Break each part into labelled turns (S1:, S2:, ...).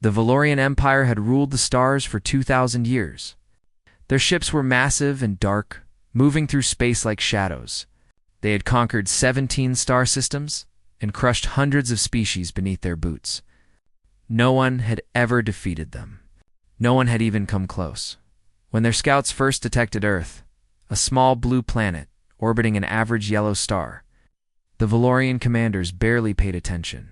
S1: The Valorian Empire had ruled the stars for 2,000 years. Their ships were massive and dark, moving through space like shadows. They had conquered 17 star systems and crushed hundreds of species beneath their boots. No one had ever defeated them. No one had even come close. When their scouts first detected Earth, a small blue planet orbiting an average yellow star, the Valorian commanders barely paid attention.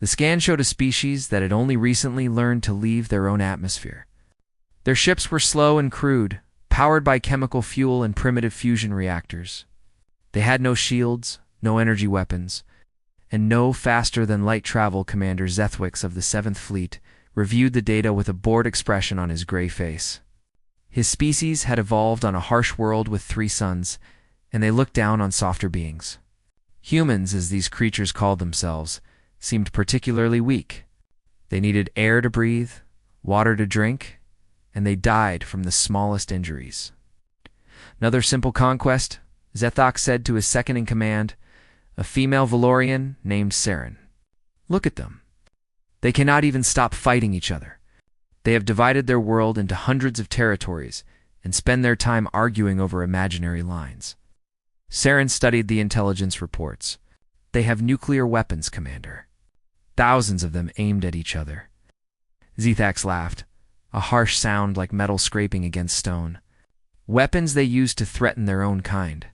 S1: The scan showed a species that had only recently learned to leave their own atmosphere. Their ships were slow and crude, powered by chemical fuel and primitive fusion reactors. They had no shields, no energy weapons, and no faster-than-light travel. Commander Zethwix of the 7th Fleet reviewed the data with a bored expression on his gray face. His species had evolved on a harsh world with 3 suns, and they looked down on softer beings. Humans, as these creatures called themselves, seemed particularly weak. They needed air to breathe, water to drink, and they died from the smallest injuries. Another simple conquest, Zethok said to his second-in-command, a female Valorian named Saren. Look at them. They cannot even stop fighting each other. They have divided their world into hundreds of territories and spend their time arguing over imaginary lines. Saren studied the intelligence reports. They have nuclear weapons, Commander. Thousands of them aimed at each other. Zethax laughed, a harsh sound like metal scraping against stone. Weapons they use to threaten their own kind.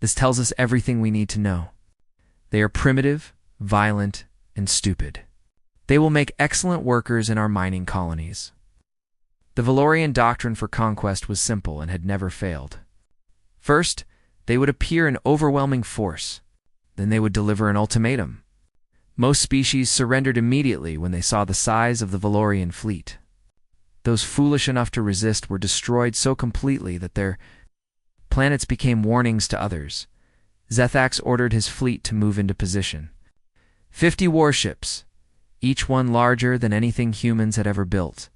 S1: This tells us everything we need to know. They are primitive, violent, and stupid. They will make excellent workers in our mining colonies. The Valorian doctrine for conquest was simple and had never failed. First, they would appear in overwhelming force. Then they would deliver an ultimatum. Most species surrendered immediately when they saw the size of the Valorian fleet. Those foolish enough to resist were destroyed so completely that their planets became warnings to others. Zethax ordered his fleet to move into position. 50 warships, each one larger than anything humans had ever built,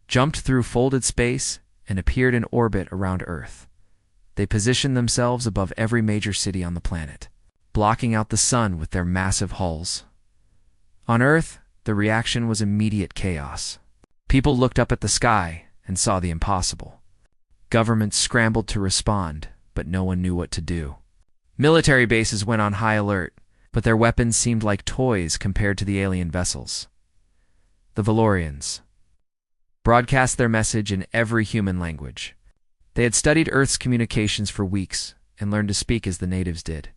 S1: jumped through folded space and appeared in orbit around Earth. They positioned themselves above every major city on the planet, blocking out the sun with their massive hulls. On Earth, the reaction was immediate chaos. People looked up at the sky and saw the impossible. Governments scrambled to respond, but no one knew what to do. Military bases went on high alert, but their weapons seemed like toys compared to the alien vessels. The Valorians broadcast their message in every human language. They had studied Earth's communications for weeks and learned to speak as the natives did.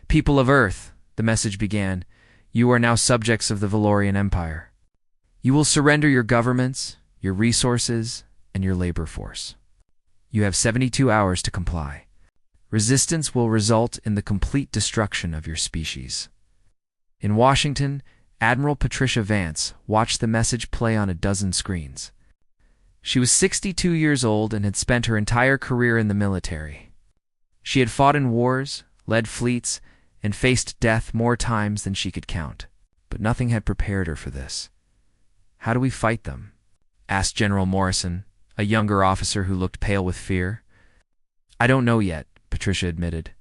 S1: People of Earth, the message began, you are now subjects of the Valorian Empire. You will surrender your governments, your resources, and your labor force. You have 72 hours to comply. Resistance will result in the complete destruction of your species. In Washington, Admiral Patricia Vance watched the message play on a dozen screens. She was 62 years old and had spent her entire career in the military. She had fought in wars, led fleets, and faced death more times than she could count, but nothing had prepared her for this. How do we fight them? Asked General Morrison, a younger officer who looked pale with fear. I don't know yet, Patricia admitted,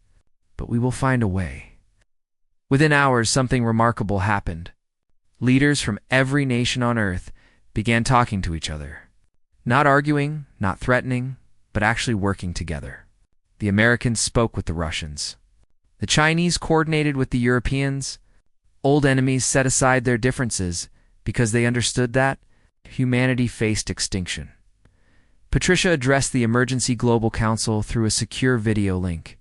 S1: but we will find a way. Within hours, something remarkable happened. Leaders from every nation on Earth began talking to each other. Not arguing, not threatening, but actually working together. The Americans spoke with the Russians. The Chinese coordinated with the Europeans. Old enemies set aside their differences because they understood that humanity faced extinction. Patricia addressed the Emergency Global Council through a secure video link.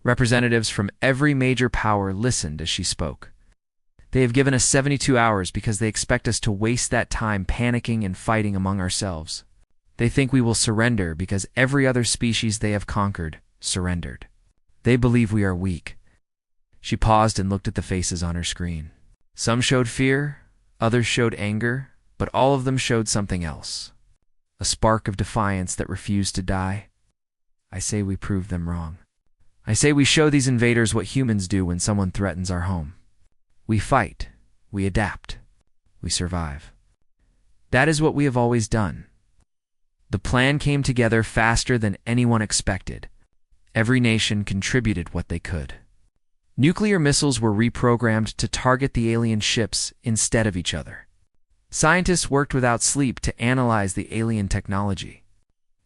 S1: Representatives from every major power listened as she spoke. They have given us 72 hours because they expect us to waste that time panicking and fighting among ourselves. They think we will surrender because every other species they have conquered surrendered. They believe we are weak. She paused and looked at the faces on her screen. Some showed fear, others showed anger, but all of them showed something else. A spark of defiance that refused to die. I say we prove them wrong. I say we show these invaders what humans do when someone threatens our home. We fight, we adapt, we survive. That is what we have always done. The plan came together faster than anyone expected. Every nation contributed what they could. Nuclear missiles were reprogrammed to target the alien ships instead of each other. Scientists worked without sleep to analyze the alien technology.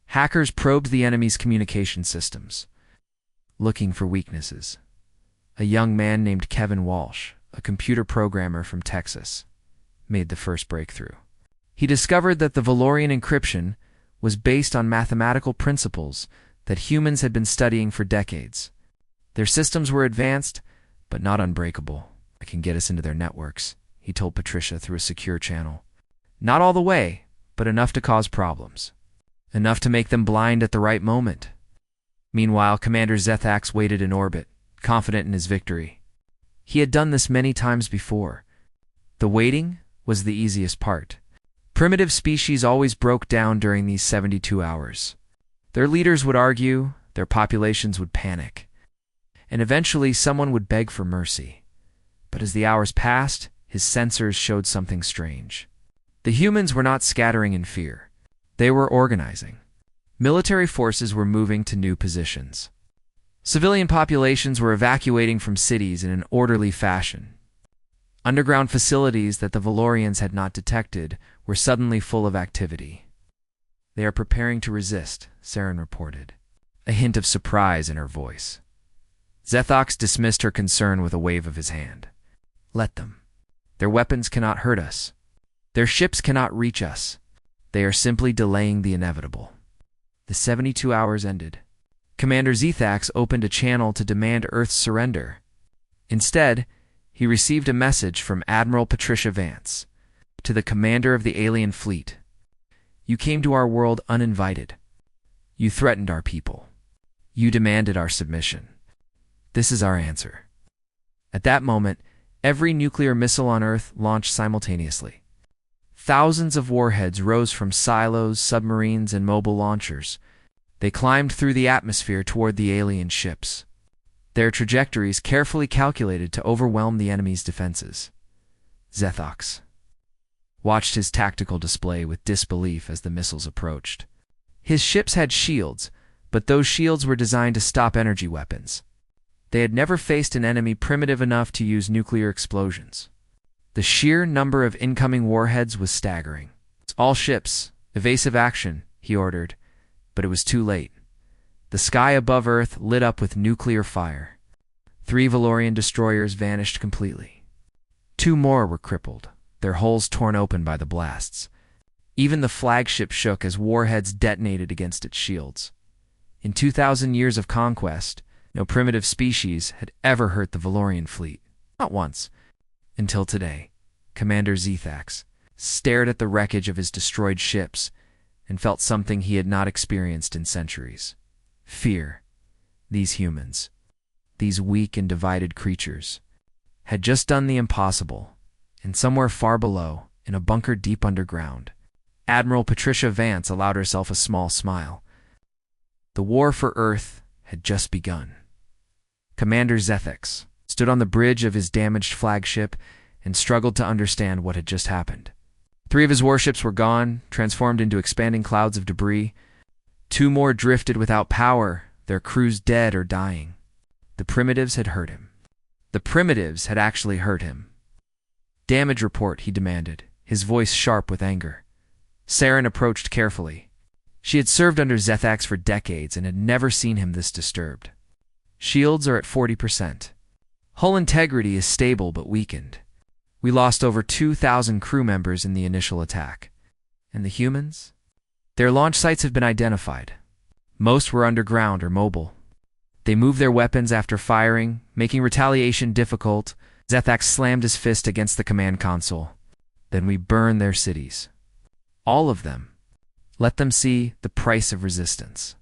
S1: Hackers probed the enemy's communication systems, looking for weaknesses. A young man named Kevin Walsh, a computer programmer from Texas, made the first breakthrough. He discovered that the Valorian encryption was based on mathematical principles that humans had been studying for decades. Their systems were advanced, but not unbreakable. "I can get us into their networks," he told Patricia through a secure channel. "Not all the way, but enough to cause problems. Enough to make them blind at the right moment." Meanwhile, Commander Zethax waited in orbit, confident in his victory. He had done this many times before. The waiting was the easiest part. Primitive species always broke down during these 72 hours. Their leaders would argue, their populations would panic, and eventually someone would beg for mercy. But as the hours passed, his sensors showed something strange. The humans were not scattering in fear. They were organizing. Military forces were moving to new positions. Civilian populations were evacuating from cities in an orderly fashion. Underground facilities that the Valorians had not detected were suddenly full of activity. "They are preparing to resist," Saren reported, a hint of surprise in her voice. Zethax dismissed her concern with a wave of his hand. "Let them. Their weapons cannot hurt us. Their ships cannot reach us. They are simply delaying the inevitable." The 72 hours ended. Commander Zethax opened a channel to demand Earth's surrender. Instead, he received a message from Admiral Patricia Vance, to the commander of the alien fleet. "You came to our world uninvited. You threatened our people. You demanded our submission. This is our answer." At that moment, every nuclear missile on Earth launched simultaneously. Thousands of warheads rose from silos, submarines, and mobile launchers. They climbed through the atmosphere toward the alien ships, their trajectories carefully calculated to overwhelm the enemy's defenses. Zethax watched his tactical display with disbelief as the missiles approached. His ships had shields, but those shields were designed to stop energy weapons. They had never faced an enemy primitive enough to use nuclear explosions. The sheer number of incoming warheads was staggering. "All ships, evasive action," he ordered, but it was too late. The sky above Earth lit up with nuclear fire. 3 Valorian destroyers vanished completely. 2 more were crippled, their hulls torn open by the blasts. Even the flagship shook as warheads detonated against its shields. In 2,000 years of conquest, no primitive species had ever hurt the Valorian fleet. Not once. Until today, Commander Zethax stared at the wreckage of his destroyed ships and felt something he had not experienced in centuries. Fear. These humans, these weak and divided creatures, had just done the impossible, and somewhere far below, in a bunker deep underground, Admiral Patricia Vance allowed herself a small smile. The war for Earth had just begun. Commander Zethax stood on the bridge of his damaged flagship and struggled to understand what had just happened. 3 of his warships were gone, transformed into expanding clouds of debris. 2 more drifted without power, their crews dead or dying. The primitives had hurt him. The primitives had actually hurt him. "Damage report," he demanded, his voice sharp with anger. Saren approached carefully. She had served under Zethax for decades and had never seen him this disturbed. "Shields are at 40%. Hull integrity is stable but weakened. We lost over 2,000 crew members in the initial attack. And the humans? Their launch sites have been identified. Most were underground or mobile. They moved their weapons after firing, making retaliation difficult." Zethax slammed his fist against the command console. "Then we burn their cities. All of them. Let them see the price of resistance."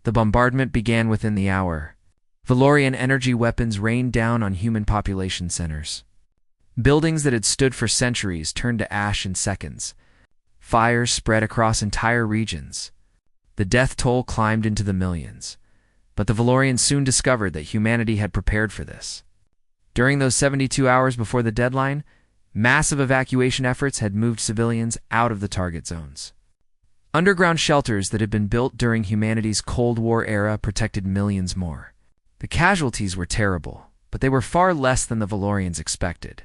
S1: The bombardment began within the hour. Valorian energy weapons rained down on human population centers. Buildings that had stood for centuries turned to ash in seconds. Fires spread across entire regions. The death toll climbed into the millions. But the Valorians soon discovered that humanity had prepared for this. During those 72 hours before the deadline, massive evacuation efforts had moved civilians out of the target zones. Underground shelters that had been built during humanity's Cold War era protected millions more. The casualties were terrible, but they were far less than the Valorians expected.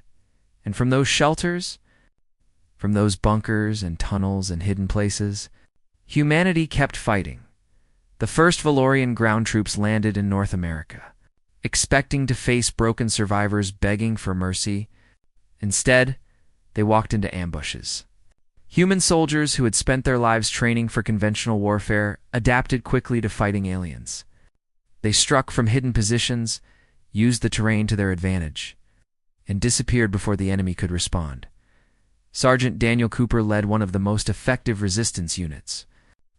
S1: And from those shelters, From those bunkers and tunnels and hidden places, humanity kept fighting. The first Valorian ground troops landed in North America, expecting to face broken survivors begging for mercy. Instead, they walked into ambushes. Human soldiers who had spent their lives training for conventional warfare adapted quickly to fighting aliens. They struck from hidden positions, used the terrain to their advantage, and disappeared before the enemy could respond. Sergeant Daniel Cooper led one of the most effective resistance units.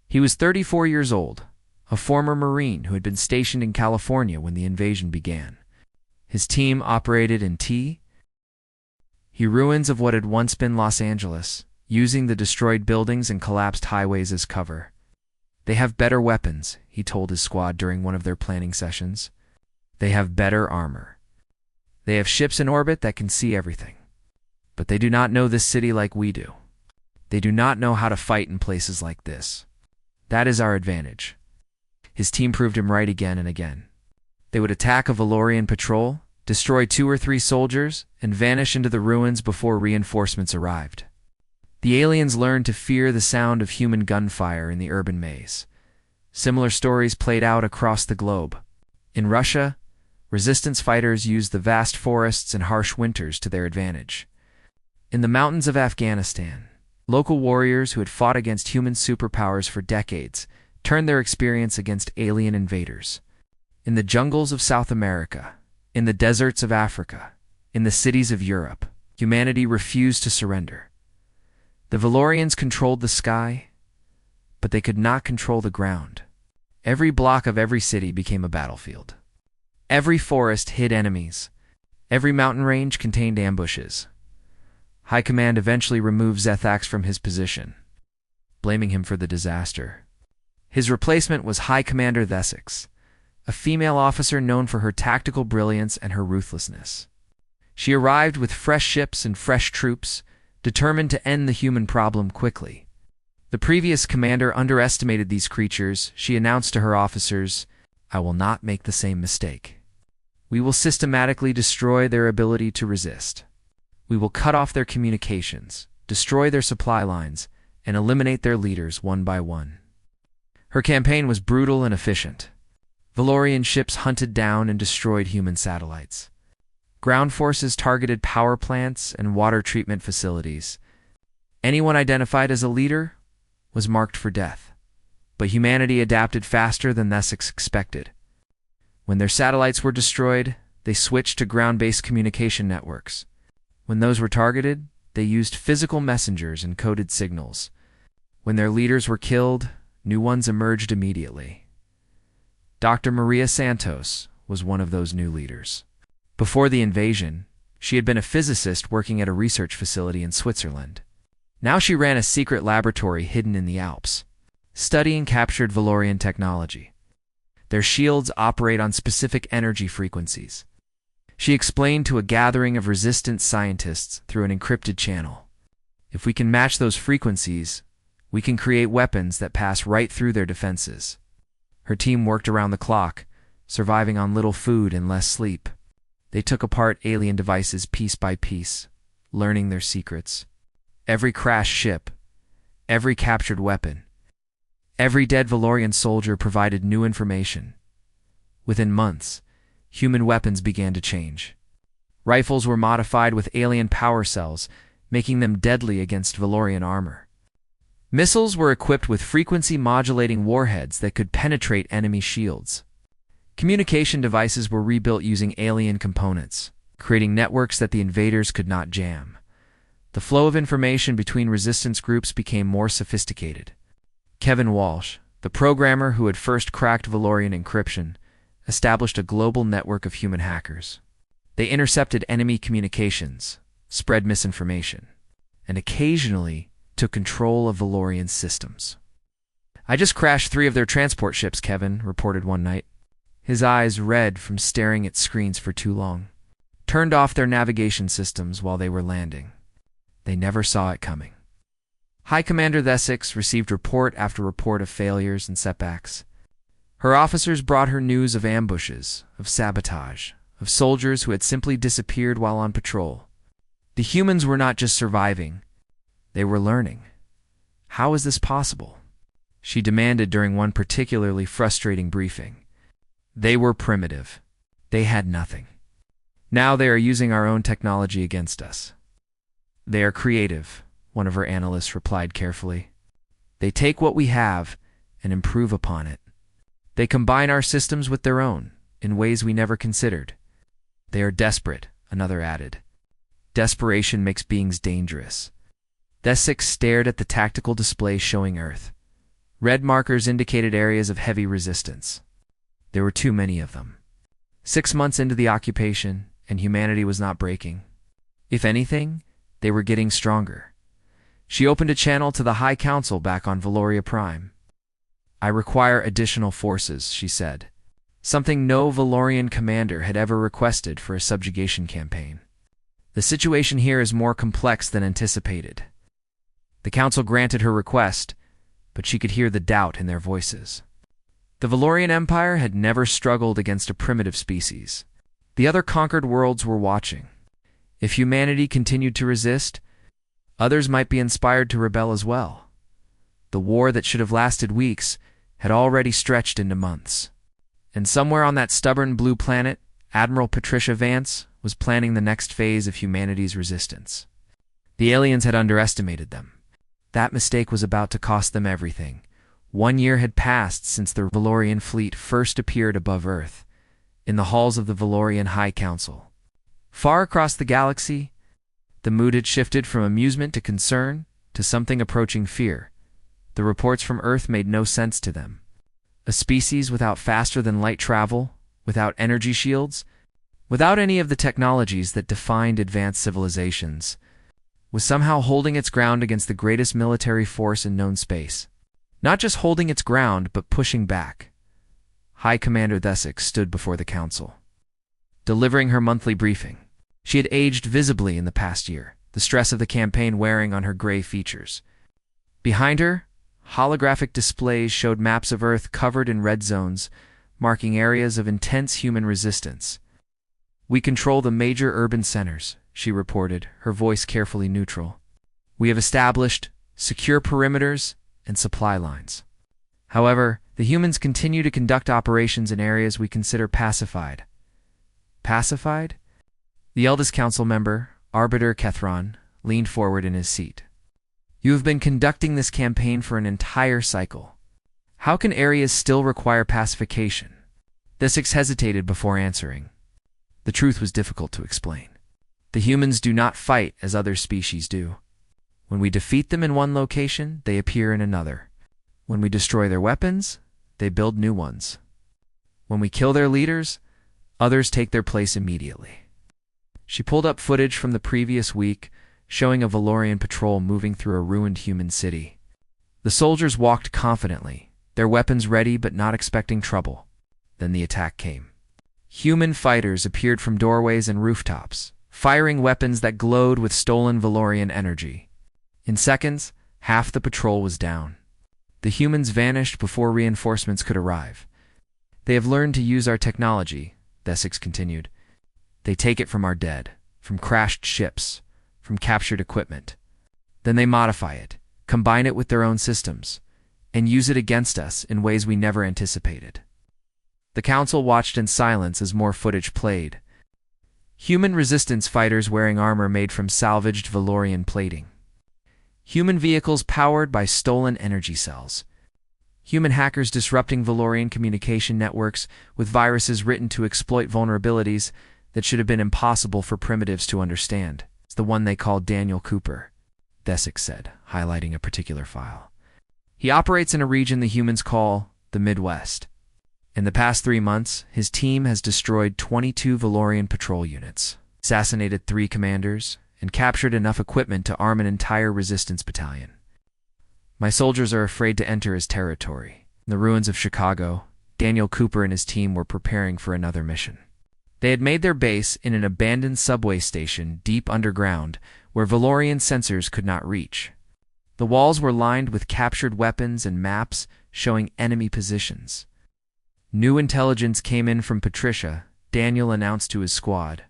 S1: He was 34 years old, a former Marine who had been stationed in California when the invasion began. His team operated in ruins of what had once been Los Angeles, using the destroyed buildings and collapsed highways as cover. They have better weapons, he told his squad during one of their planning sessions. They have better armor. They have ships in orbit that can see everything. But they do not know this city like we do. They do not know how to fight in places like this. That is our advantage. His team proved him right again and again. They would attack a Valorian patrol, destroy 2 or 3 soldiers, and vanish into the ruins before reinforcements arrived. The aliens learned to fear the sound of human gunfire in the urban maze. Similar stories played out across the globe. In Russia, resistance fighters used the vast forests and harsh winters to their advantage. In the mountains of Afghanistan, local warriors who had fought against human superpowers for decades turned their experience against alien invaders. In the jungles of South America, in the deserts of Africa, in the cities of Europe, humanity refused to surrender. The Valorians controlled the sky, but they could not control the ground. Every block of every city became a battlefield. Every forest hid enemies. Every mountain range contained ambushes. High Command eventually removed Zethax from his position, blaming him for the disaster. His replacement was High Commander Thesix, a female officer known for her tactical brilliance and her ruthlessness. She arrived with fresh ships and fresh troops, determined to end the human problem quickly. The previous commander underestimated these creatures. She announced to her officers, "I will not make the same mistake. We will systematically destroy their ability to resist. We will cut off their communications, destroy their supply lines, and eliminate their leaders one by one." Her campaign was brutal and efficient. Valorian ships hunted down and destroyed human satellites. Ground forces targeted power plants and water treatment facilities. Anyone identified as a leader was marked for death. But humanity adapted faster than Thesix expected. When their satellites were destroyed, they switched to ground-based communication networks. When those were targeted, they used physical messengers and coded signals. When their leaders were killed, new ones emerged immediately. Dr. Maria Santos was one of those new leaders. Before the invasion, she had been a physicist working at a research facility in Switzerland. Now she ran a secret laboratory hidden in the Alps, studying captured Valorian technology. Their shields operate on specific energy frequencies. She explained to a gathering of resistance scientists through an encrypted channel. If we can match those frequencies, we can create weapons that pass right through their defenses. Her team worked around the clock, surviving on little food and less sleep. They took apart alien devices piece by piece, learning their secrets. Every crashed ship, every captured weapon, every dead Valorian soldier provided new information. Within months, human weapons began to change. Rifles were modified with alien power cells, making them deadly against Valorian armor. Missiles were equipped with frequency-modulating warheads that could penetrate enemy shields. Communication devices were rebuilt using alien components, creating networks that the invaders could not jam. The flow of information between resistance groups became more sophisticated. Kevin Walsh, the programmer who had first cracked Valorian encryption, established a global network of human hackers. They intercepted enemy communications, spread misinformation, and occasionally took control of Valorian systems. "I just crashed 3 of their transport ships," Kevin reported one night. His eyes red from staring at screens for too long. Turned off their navigation systems while they were landing. They never saw it coming. High Commander Thesix received report after report of failures and setbacks. Her officers brought her news of ambushes, of sabotage, of soldiers who had simply disappeared while on patrol. The humans were not just surviving, They were learning. How is this possible? She demanded during one particularly frustrating briefing. They were primitive. They had nothing. Now they are using our own technology against us. They are creative, one of her analysts replied carefully. They take what we have and improve upon it. They combine our systems with their own, in ways we never considered. They are desperate, another added. Desperation makes beings dangerous. Desix stared at the tactical display showing Earth. Red markers indicated areas of heavy resistance. There were too many of them. 6 months into the occupation, and humanity was not breaking. If anything, they were getting stronger. She opened a channel to the High Council back on Valoria Prime. I require additional forces, she said. Something no Valorian commander had ever requested for a subjugation campaign. The situation here is more complex than anticipated. The Council granted her request, but she could hear the doubt in their voices. The Valorian Empire had never struggled against a primitive species. The other conquered worlds were watching. If humanity continued to resist, others might be inspired to rebel as well. The war that should have lasted weeks had already stretched into months. And somewhere on that stubborn blue planet, Admiral Patricia Vance was planning the next phase of humanity's resistance. The aliens had underestimated them. That mistake was about to cost them everything. 1 year had passed since the Valorian fleet first appeared above Earth, in the halls of the Valorian High Council. Far across the galaxy, the mood had shifted from amusement to concern to something approaching fear. The reports from Earth made no sense to them. A species without faster-than-light travel, without energy shields, without any of the technologies that defined advanced civilizations, was somehow holding its ground against the greatest military force in known space. Not just holding its ground, but pushing back. High Commander Thesix stood before the Council, delivering her monthly briefing. She had aged visibly in the past year, the stress of the campaign wearing on her gray features. Behind her, holographic displays showed maps of Earth covered in red zones, marking areas of intense human resistance. We control the major urban centers, she reported, her voice carefully neutral. We have established secure perimeters and supply lines. However, the humans continue to conduct operations in areas we consider pacified. Pacified? The eldest council member, Arbiter Kethron, leaned forward in his seat. You have been conducting this campaign for an entire cycle. How can areas still require pacification? Thesix hesitated before answering. The truth was difficult to explain. The humans do not fight as other species do. When we defeat them in one location, they appear in another. When we destroy their weapons, they build new ones. When we kill their leaders, others take their place immediately. She pulled up footage from the previous week, showing a Valorian patrol moving through a ruined human city. The soldiers walked confidently, their weapons ready but not expecting trouble. Then the attack came. Human fighters appeared from doorways and rooftops, firing weapons that glowed with stolen Valorian energy. In seconds, half the patrol was down. The humans vanished before reinforcements could arrive. They have learned to use our technology, Thesix continued. They take it from our dead, from crashed ships, from captured equipment. Then they modify it, combine it with their own systems, and use it against us in ways we never anticipated. The Council watched in silence as more footage played. Human resistance fighters wearing armor made from salvaged Valorian plating. Human vehicles powered by stolen energy cells. Human hackers disrupting Valorian communication networks with viruses written to exploit vulnerabilities that should have been impossible for primitives to understand. It's the one they called Daniel Cooper, Thesix said, highlighting a particular file. He operates in a region the humans call the Midwest. In the past 3 months, his team has destroyed 22 Valorian patrol units, assassinated 3 commanders, and captured enough equipment to arm an entire resistance battalion. My soldiers are afraid to enter his territory. In the ruins of Chicago, Daniel Cooper and his team were preparing for another mission. They had made their base in an abandoned subway station deep underground where Valorian sensors could not reach. The walls were lined with captured weapons and maps showing enemy positions. New intelligence came in from Patricia, Daniel announced to his squad.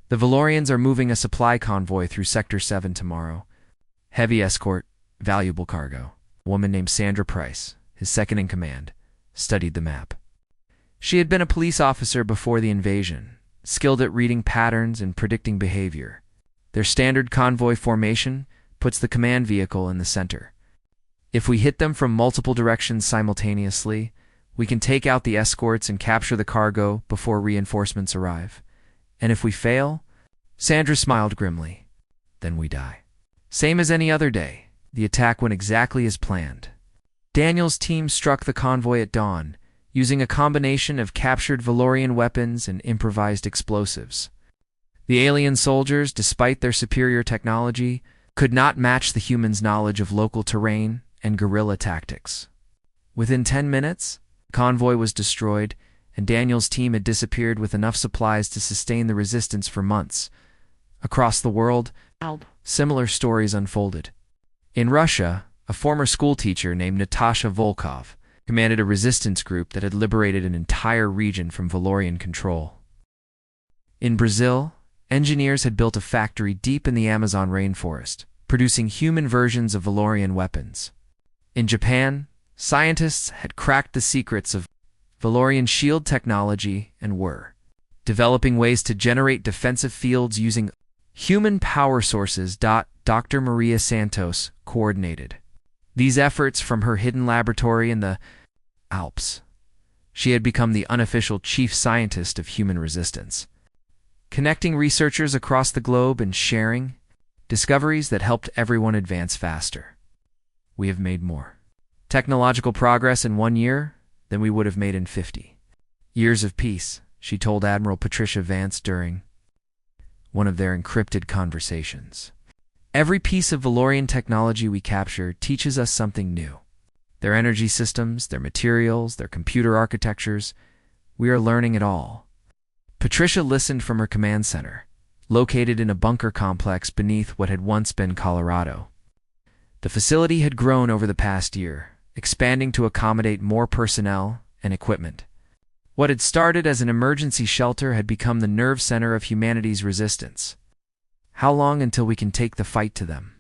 S1: The Valorians are moving a supply convoy through Sector 7 tomorrow. Heavy escort, valuable cargo. A woman named Sandra Price, his second-in-command, studied the map. She had been a police officer before the invasion, skilled at reading patterns and predicting behavior. Their standard convoy formation puts the command vehicle in the center. If we hit them from multiple directions simultaneously, we can take out the escorts and capture the cargo before reinforcements arrive. And if we fail, Sandra smiled grimly, then we die. Same as any other day, the attack went exactly as planned. Daniel's team struck the convoy at dawn, using a combination of captured Valorian weapons and improvised explosives. The alien soldiers, despite their superior technology, could not match the humans' knowledge of local terrain and guerrilla tactics. Within 10 minutes, the convoy was destroyed, and Daniel's team had disappeared with enough supplies to sustain the resistance for months. Across the world, similar stories unfolded. In Russia, a former schoolteacher named Natasha Volkov commanded a resistance group that had liberated an entire region from Valorian control. In Brazil, engineers had built a factory deep in the Amazon rainforest, producing human versions of Valorian weapons. In Japan, scientists had cracked the secrets of Valorian shield technology and were developing ways to generate defensive fields using human power sources. Dr. Maria Santos coordinated these efforts from her hidden laboratory in the Alps. She had become the unofficial chief scientist of human resistance, connecting researchers across the globe and sharing discoveries that helped everyone advance faster. We have made more technological progress in 1 year than we would have made in 50 years of peace, she told Admiral Patricia Vance during one of their encrypted conversations. Every piece of Valorian technology we capture teaches us something new. Their energy systems, their materials, their computer architectures, we are learning it all. Patricia listened from her command center, located in a bunker complex beneath what had once been Colorado. The facility had grown over the past year, expanding to accommodate more personnel and equipment. What had started as an emergency shelter had become the nerve center of humanity's resistance. How long until we can take the fight to them?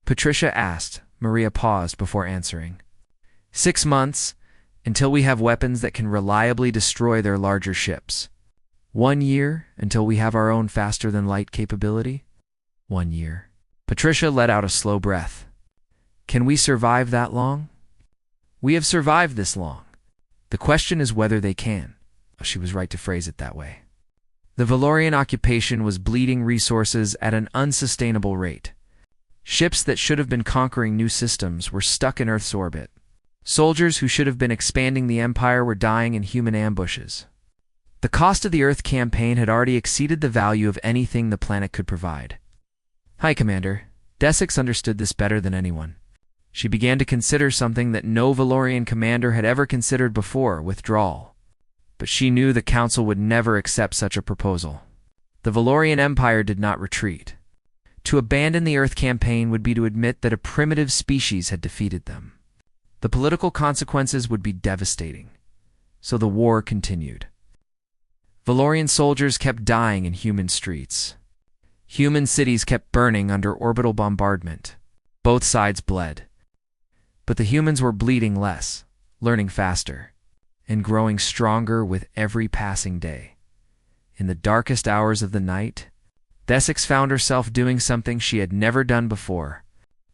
S1: Patricia asked. Maria paused before answering. 6 months, until we have weapons that can reliably destroy their larger ships. 1 year, until we have our own faster-than-light capability. 1 year. Patricia let out a slow breath. Can we survive that long? We have survived this long. The question is whether they can. She was right to phrase it that way. The Valorian occupation was bleeding resources at an unsustainable rate. Ships that should have been conquering new systems were stuck in Earth's orbit. Soldiers who should have been expanding the Empire were dying in human ambushes. The cost of the Earth campaign had already exceeded the value of anything the planet could provide. Hi, Commander. Desix understood this better than anyone. She began to consider something that no Valorian commander had ever considered before: withdrawal. But she knew the Council would never accept such a proposal. The Valorian Empire did not retreat. To abandon the Earth campaign would be to admit that a primitive species had defeated them. The political consequences would be devastating. So the war continued. Valorian soldiers kept dying in human streets. Human cities kept burning under orbital bombardment. Both sides bled. But the humans were bleeding less, learning faster, and growing stronger with every passing day. In the darkest hours of the night, Desix found herself doing something she had never done before.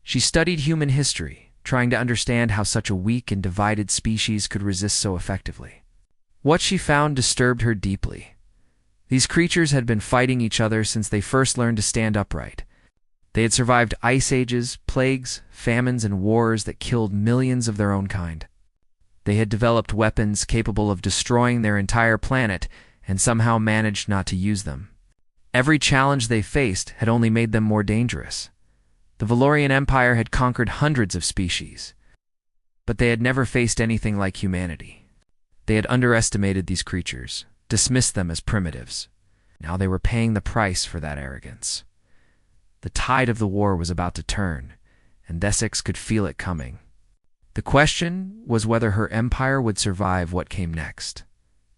S1: She studied human history, trying to understand how such a weak and divided species could resist so effectively. What she found disturbed her deeply. These creatures had been fighting each other since they first learned to stand upright. They had survived ice ages, plagues, famines, and wars that killed millions of their own kind. They had developed weapons capable of destroying their entire planet and somehow managed not to use them. Every challenge they faced had only made them more dangerous. The Valorian Empire had conquered hundreds of species, but they had never faced anything like humanity. They had underestimated these creatures, dismissed them as primitives. Now they were paying the price for that arrogance. The tide of the war was about to turn, and Desix could feel it coming. The question was whether her empire would survive what came next.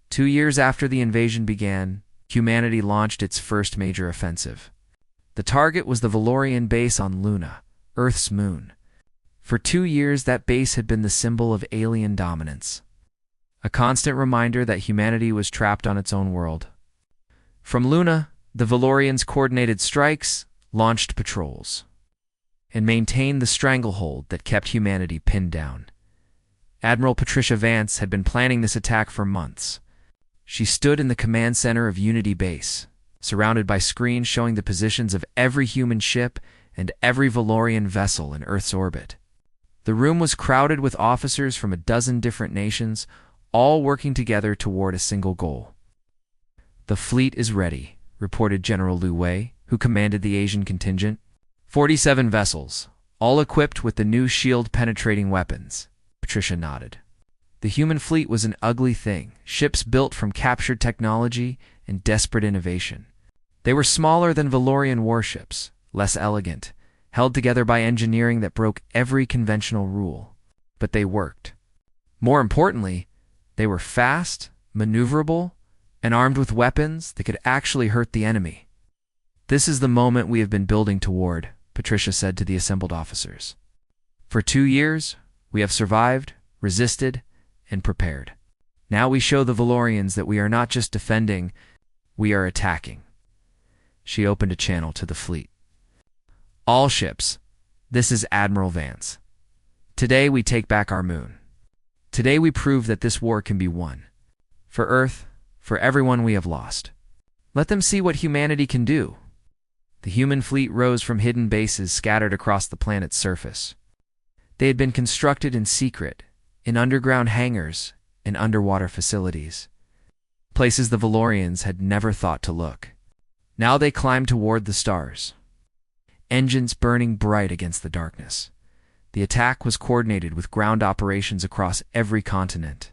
S1: 2 years after the invasion began, humanity launched its first major offensive. The target was the Valorian base on Luna, Earth's moon. For 2 years, that base had been the symbol of alien dominance, a constant reminder that humanity was trapped on its own world. From Luna, the Valorians coordinated strikes, launched patrols, and maintained the stranglehold that kept humanity pinned down. Admiral Patricia Vance had been planning this attack for months. She stood in the command center of Unity Base, surrounded by screens showing the positions of every human ship and every Valorian vessel in Earth's orbit. The room was crowded with officers from a dozen different nations, all working together toward a single goal. "The fleet is ready," reported General Lu Wei, who commanded the Asian contingent. 47 vessels, all equipped with the new shield-penetrating weapons. Patricia nodded. The human fleet was an ugly thing, ships built from captured technology and desperate innovation. They were smaller than Valorian warships, less elegant, held together by engineering that broke every conventional rule. But they worked. More importantly, they were fast, maneuverable, and armed with weapons that could actually hurt the enemy. "This is the moment we have been building toward," Patricia said to the assembled officers. "For 2 years, we have survived, resisted, and prepared. Now we show the Valorians that we are not just defending, we are attacking." She opened a channel to the fleet. "All ships, this is Admiral Vance. Today we take back our moon. Today we prove that this war can be won. For Earth, for everyone we have lost. Let them see what humanity can do." The human fleet rose from hidden bases scattered across the planet's surface. They had been constructed in secret, in underground hangars and underwater facilities, places the Valorians had never thought to look. Now they climbed toward the stars, engines burning bright against the darkness. The attack was coordinated with ground operations across every continent.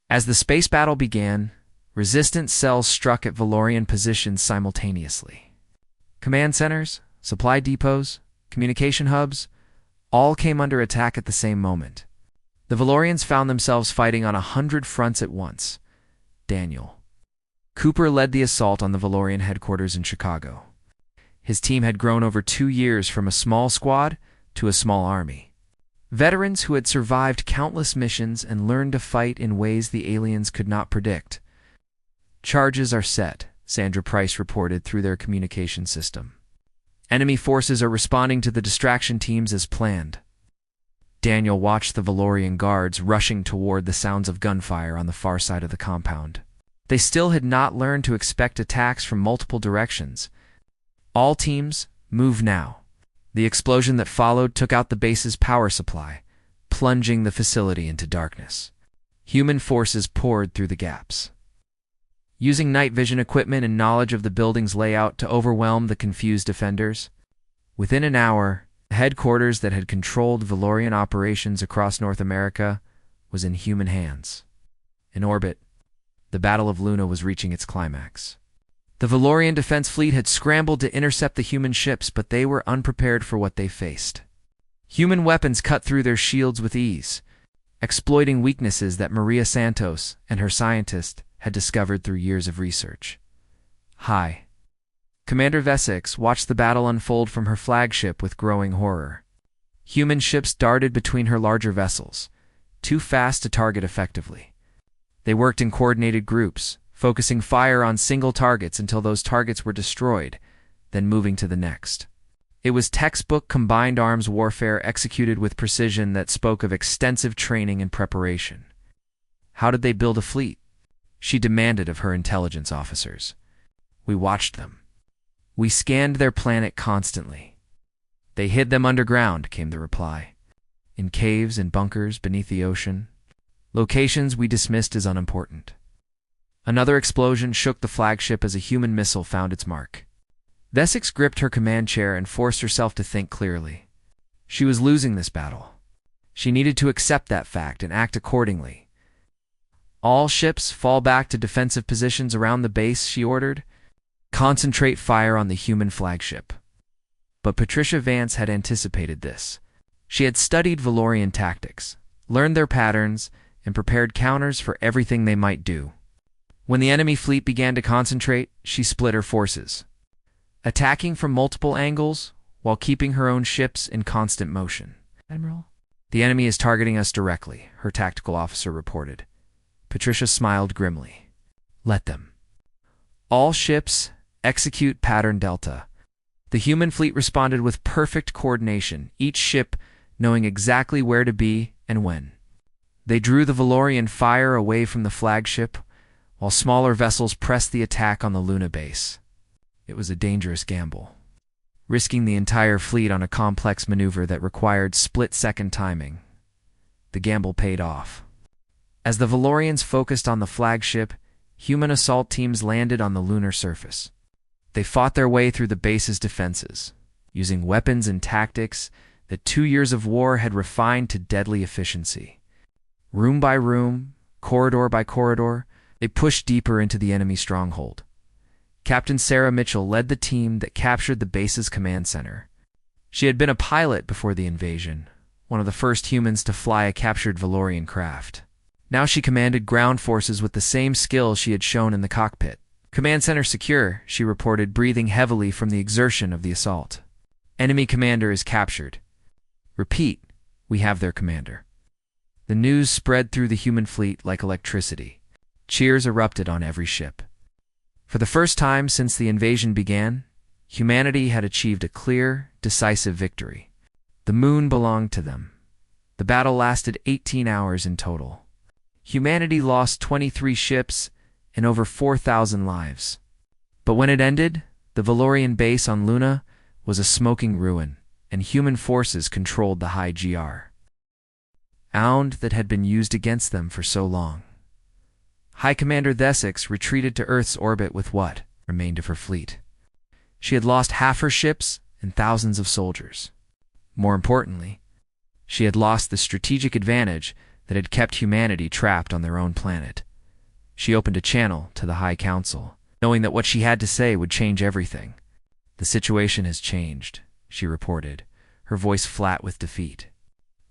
S1: As the space battle began, resistance cells struck at Valorian positions simultaneously. Command centers, supply depots, communication hubs, all came under attack at the same moment. The Valorians found themselves fighting on 100 fronts at once. Daniel Cooper led the assault on the Valorian headquarters in Chicago. His team had grown over 2 years from a small squad to a small army. Veterans who had survived countless missions and learned to fight in ways the aliens could not predict. "Charges are set," Sandra Price reported through their communication system. "Enemy forces are responding to the distraction teams as planned." Daniel watched the Valorian guards rushing toward the sounds of gunfire on the far side of the compound. They still had not learned to expect attacks from multiple directions. "All teams, move now." The explosion that followed took out the base's power supply, plunging the facility into darkness. Human forces poured through the gaps, using night vision equipment and knowledge of the building's layout to overwhelm the confused defenders. Within an hour, the headquarters that had controlled Valorian operations across North America was in human hands. In orbit, the Battle of Luna was reaching its climax. The Valorian defense fleet had scrambled to intercept the human ships, but they were unprepared for what they faced. Human weapons cut through their shields with ease, exploiting weaknesses that Maria Santos and her scientists had discovered through years of research. Hi. Commander Vesix watched the battle unfold from her flagship with growing horror. Human ships darted between her larger vessels, too fast to target effectively. They worked in coordinated groups, focusing fire on single targets until those targets were destroyed, then moving to the next. It was textbook combined arms warfare executed with precision that spoke of extensive training and preparation. How did they build a fleet? She demanded of her intelligence officers. "We watched them. We scanned their planet constantly. They hid them underground," came the reply. "In caves and bunkers beneath the ocean. Locations we dismissed as unimportant." Another explosion shook the flagship as a human missile found its mark. Vesix gripped her command chair and forced herself to think clearly. She was losing this battle. She needed to accept that fact and act accordingly. "All ships fall back to defensive positions around the base," she ordered. "Concentrate fire on the human flagship." But Patricia Vance had anticipated this. She had studied Valorian tactics, learned their patterns, and prepared counters for everything they might do. When the enemy fleet began to concentrate, she split her forces. Attacking from multiple angles, while keeping her own ships in constant motion. Admiral? The enemy is targeting us directly, her tactical officer reported. Patricia smiled grimly. Let them. All ships, execute pattern Delta. The human fleet responded with perfect coordination, each ship knowing exactly where to be and when. They drew the Valorian fire away from the flagship, while smaller vessels pressed the attack on the Luna base. It was a dangerous gamble, risking the entire fleet on a complex maneuver that required split-second timing. The gamble paid off. As the Valorians focused on the flagship, human assault teams landed on the lunar surface. They fought their way through the base's defenses, using weapons and tactics that 2 years of war had refined to deadly efficiency. Room by room, corridor by corridor, they pushed deeper into the enemy stronghold. Captain Sarah Mitchell led the team that captured the base's command center. She had been a pilot before the invasion, one of the first humans to fly a captured Valorian craft. Now she commanded ground forces with the same skill she had shown in the cockpit. Command center secure, she reported, breathing heavily from the exertion of the assault. Enemy commander is captured. Repeat, we have their commander. The news spread through the human fleet like electricity. Cheers erupted on every ship. For the first time since the invasion began, humanity had achieved a clear, decisive victory. The moon belonged to them. The battle lasted 18 hours in total. Humanity lost 23 ships and over 4,000 lives. But when it ended, the Valorian base on Luna was a smoking ruin, and human forces controlled the high GR that had been used against them for so long. High Commander Thessex retreated to Earth's orbit with what remained of her fleet. She had lost half her ships and thousands of soldiers. More importantly, she had lost the strategic advantage that had kept humanity trapped on their own planet. She opened a channel to the High Council, knowing that what she had to say would change everything. The situation has changed, she reported, her voice flat with defeat.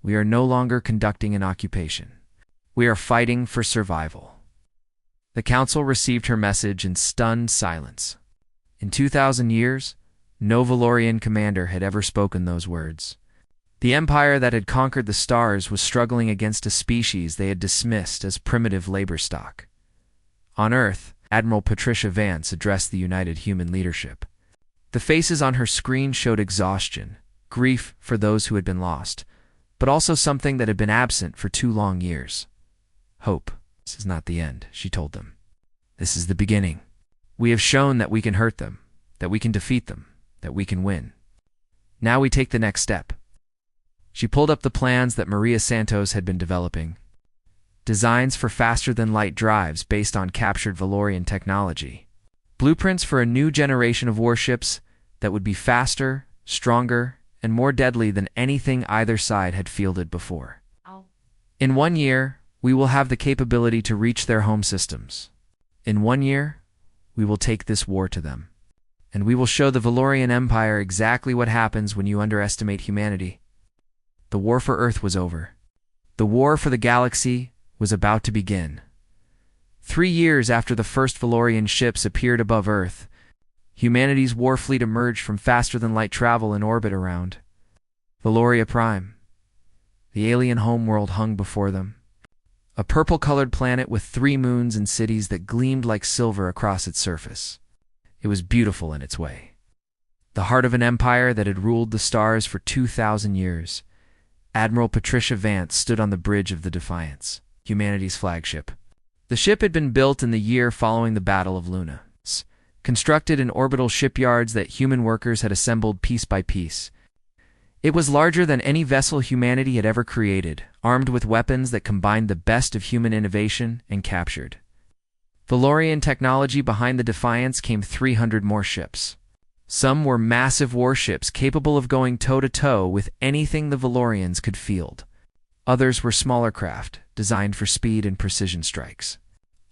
S1: We are no longer conducting an occupation. We are fighting for survival. The Council received her message in stunned silence. In 2,000 years, no Valorian commander had ever spoken those words. The empire that had conquered the stars was struggling against a species they had dismissed as primitive labor stock. On Earth, Admiral Patricia Vance addressed the united human leadership. The faces on her screen showed exhaustion, grief for those who had been lost, but also something that had been absent for 2 long years. Hope. This is not the end, she told them. This is the beginning. We have shown that we can hurt them, that we can defeat them, that we can win. Now we take the next step. She pulled up the plans that Maria Santos had been developing. Designs for faster-than-light drives based on captured Valorian technology. Blueprints for a new generation of warships that would be faster, stronger, and more deadly than anything either side had fielded before. In 1 year, we will have the capability to reach their home systems. In 1 year, we will take this war to them. And we will show the Valorian Empire exactly what happens when you underestimate humanity. The war for Earth was over. The war for the galaxy was about to begin. 3 years after the first Valorian ships appeared above Earth, humanity's war fleet emerged from faster-than-light travel in orbit around Valoria Prime. The alien homeworld hung before them. A purple-colored planet with 3 moons and cities that gleamed like silver across its surface. It was beautiful in its way. The heart of an empire that had ruled the stars for 2,000 years. Admiral Patricia Vance stood on the bridge of the Defiance, humanity's flagship. The ship had been built in the year following the Battle of Luna, constructed in orbital shipyards that human workers had assembled piece by piece. It was larger than any vessel humanity had ever created, armed with weapons that combined the best of human innovation and captured. Valorian technology behind the Defiance came 300 more ships. Some were massive warships capable of going toe-to-toe with anything the Valorians could field. Others were smaller craft, designed for speed and precision strikes.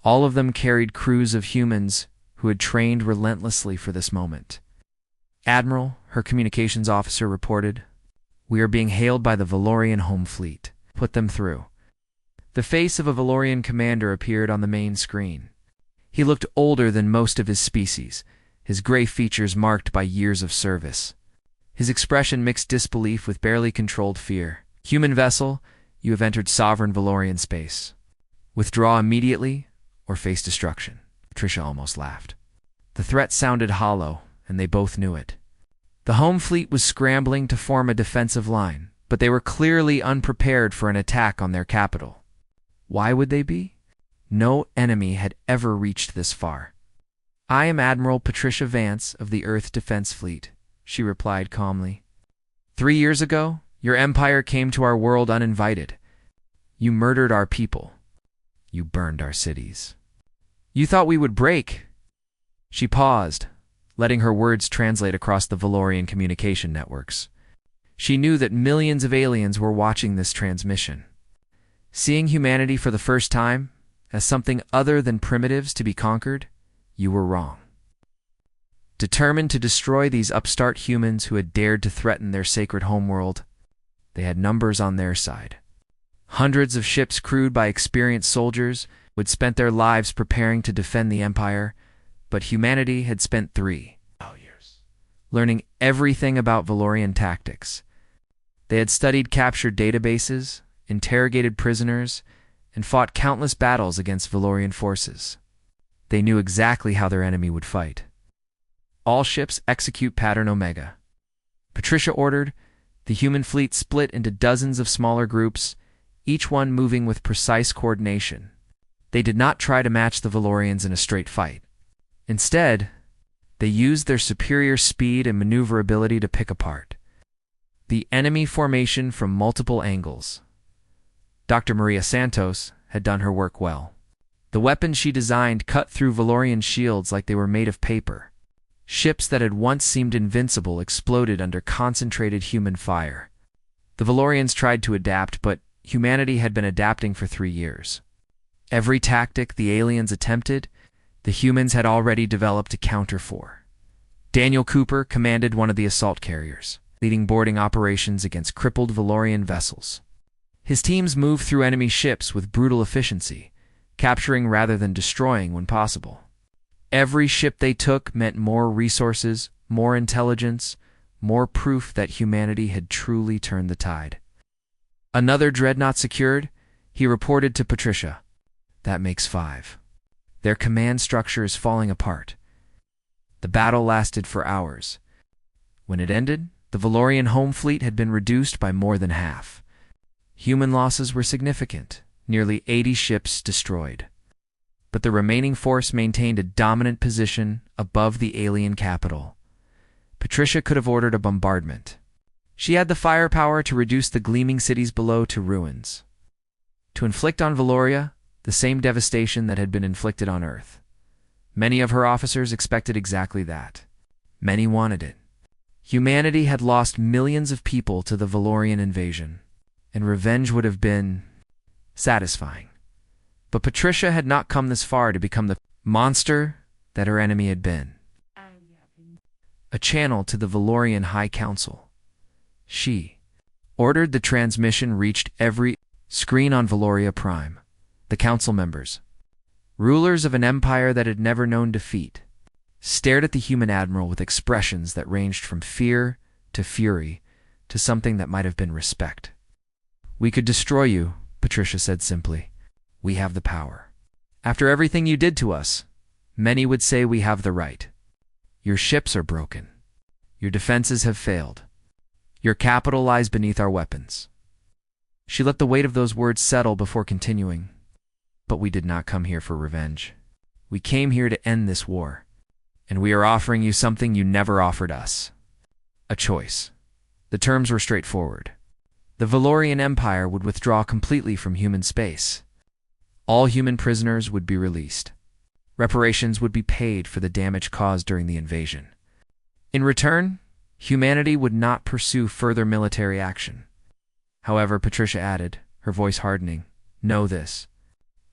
S1: All of them carried crews of humans who had trained relentlessly for this moment. Admiral, her communications officer reported, "We are being hailed by the Valorian home fleet. Put them through." The face of a Valorian commander appeared on the main screen. He looked older than most of his species, his gray features marked by years of service. His expression mixed disbelief with barely controlled fear. "Human vessel, you have entered sovereign Valorian space. Withdraw immediately or face destruction." Patricia almost laughed. The threat sounded hollow, and they both knew it. The home fleet was scrambling to form a defensive line, but they were clearly unprepared for an attack on their capital. Why would they be? No enemy had ever reached this far. "I am Admiral Patricia Vance of the Earth Defense Fleet," she replied calmly. "3 years ago, your empire came to our world uninvited. You murdered our people. You burned our cities. You thought we would break." She paused, letting her words translate across the Valorian communication networks. She knew that millions of aliens were watching this transmission. Seeing humanity for the first time as something other than primitives to be conquered, you were wrong. Determined to destroy these upstart humans who had dared to threaten their sacred homeworld, they had numbers on their side. Hundreds of ships crewed by experienced soldiers would spend their lives preparing to defend the Empire, but humanity had spent 3 years learning everything about Valorian tactics. They had studied captured databases, interrogated prisoners, and fought countless battles against Valorian forces. They knew exactly how their enemy would fight. "All ships execute Pattern Omega." Patricia ordered. The human fleet split into dozens of smaller groups, each one moving with precise coordination. They did not try to match the Valorians in a straight fight. Instead, they used their superior speed and maneuverability to pick apart the enemy formation from multiple angles. Dr. Maria Santos had done her work well. The weapons she designed cut through Valorian shields like they were made of paper. Ships that had once seemed invincible exploded under concentrated human fire. The Valorians tried to adapt, but humanity had been adapting for 3 years. Every tactic the aliens attempted, the humans had already developed a counter for. Daniel Cooper commanded one of the assault carriers, leading boarding operations against crippled Valorian vessels. His teams moved through enemy ships with brutal efficiency, capturing rather than destroying when possible. Every ship they took meant more resources, more intelligence, more proof that humanity had truly turned the tide. Another dreadnought secured, he reported to Patricia. "That makes 5. Their command structure is falling apart." The battle lasted for hours. When it ended, the Valorian home fleet had been reduced by more than half. Human losses were significant, nearly 80 ships destroyed. But the remaining force maintained a dominant position above the alien capital. Patricia could have ordered a bombardment. She had the firepower to reduce the gleaming cities below to ruins, to inflict on Valoria the same devastation that had been inflicted on Earth. Many of her officers expected exactly that. Many wanted it. Humanity had lost millions of people to the Valorian invasion, and revenge would have been satisfying. But Patricia had not come this far to become the monster that her enemy had been. A channel to the Valorian High Council. She ordered the transmission reached every screen on Valoria Prime. The council members, rulers of an empire that had never known defeat, stared at the human admiral with expressions that ranged from fear to fury to something that might have been respect. "We could destroy you," Patricia said simply. "We have the power. After everything you did to us, many would say we have the right. Your ships are broken. Your defenses have failed. Your capital lies beneath our weapons." She let the weight of those words settle before continuing. "But we did not come here for revenge. We came here to end this war. And we are offering you something you never offered us. A choice." The terms were straightforward. The Valorian Empire would withdraw completely from human space. All human prisoners would be released. Reparations would be paid for the damage caused during the invasion. In return, humanity would not pursue further military action. However, Patricia added, her voice hardening, "Know this.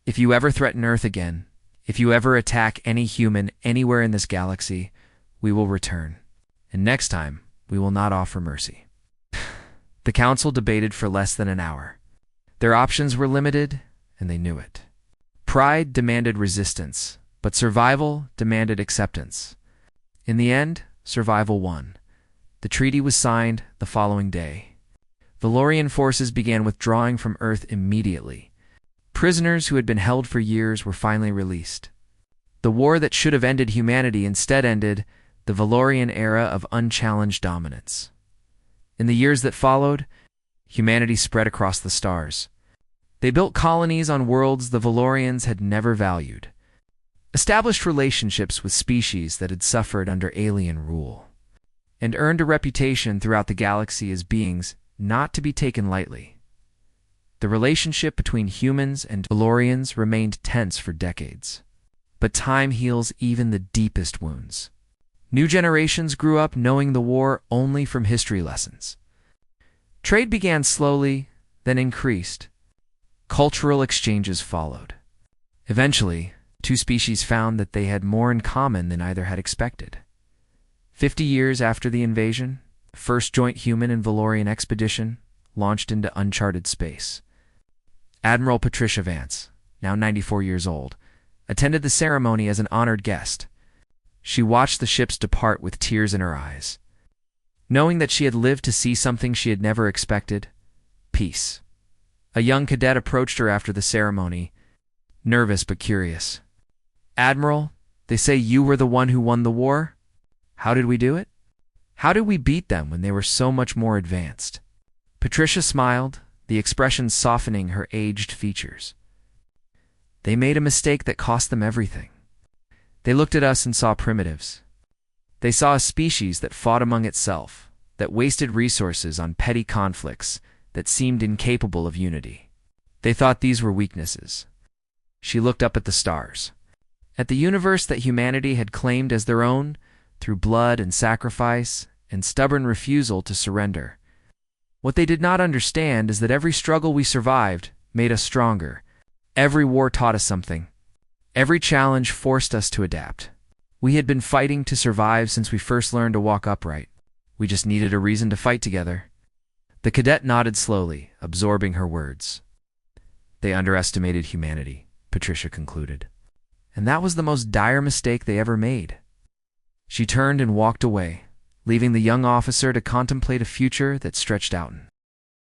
S1: If you ever threaten Earth again, if you ever attack any human anywhere in this galaxy, we will return. And next time, we will not offer mercy." The council debated for less than an hour. Their options were limited, and they knew it. Pride demanded resistance, but survival demanded acceptance. In the end, survival won. The treaty was signed the following day. Valorian forces began withdrawing from Earth immediately. Prisoners who had been held for years were finally released. The war that should have ended humanity instead ended the Valorian era of unchallenged dominance. In the years that followed, humanity spread across the stars. They built colonies on worlds the Valorians had never valued, established relationships with species that had suffered under alien rule, and earned a reputation throughout the galaxy as beings not to be taken lightly. The relationship between humans and Valorians remained tense for decades. But time heals even the deepest wounds. New generations grew up knowing the war only from history lessons. Trade began slowly, then increased. Cultural exchanges followed. Eventually, two species found that they had more in common than either had expected. 50 years after the invasion, the first joint human and Valorian expedition launched into uncharted space. Admiral Patricia Vance, now 94 years old, attended the ceremony as an honored guest. She watched the ships depart with tears in her eyes, knowing that she had lived to see something she had never expected: peace. A young cadet approached her after the ceremony, nervous but curious. "Admiral, they say you were the one who won the war. How did we do it? How did we beat them when they were so much more advanced?" Patricia smiled, the expression softening her aged features. "They made a mistake that cost them everything. They looked at us and saw primitives. They saw a species that fought among itself, that wasted resources on petty conflicts, that seemed incapable of unity. They thought these were weaknesses." She looked up at the stars, at the universe that humanity had claimed as their own through blood and sacrifice and stubborn refusal to surrender. What they did not understand is that every struggle we survived made us stronger. Every war taught us something. Every challenge forced us to adapt. We had been fighting to survive since we first learned to walk upright. We just needed a reason to fight together. The cadet nodded slowly, absorbing her words. "They underestimated humanity," Patricia concluded. "And that was the most dire mistake they ever made." She turned and walked away, leaving the young officer to contemplate a future that stretched out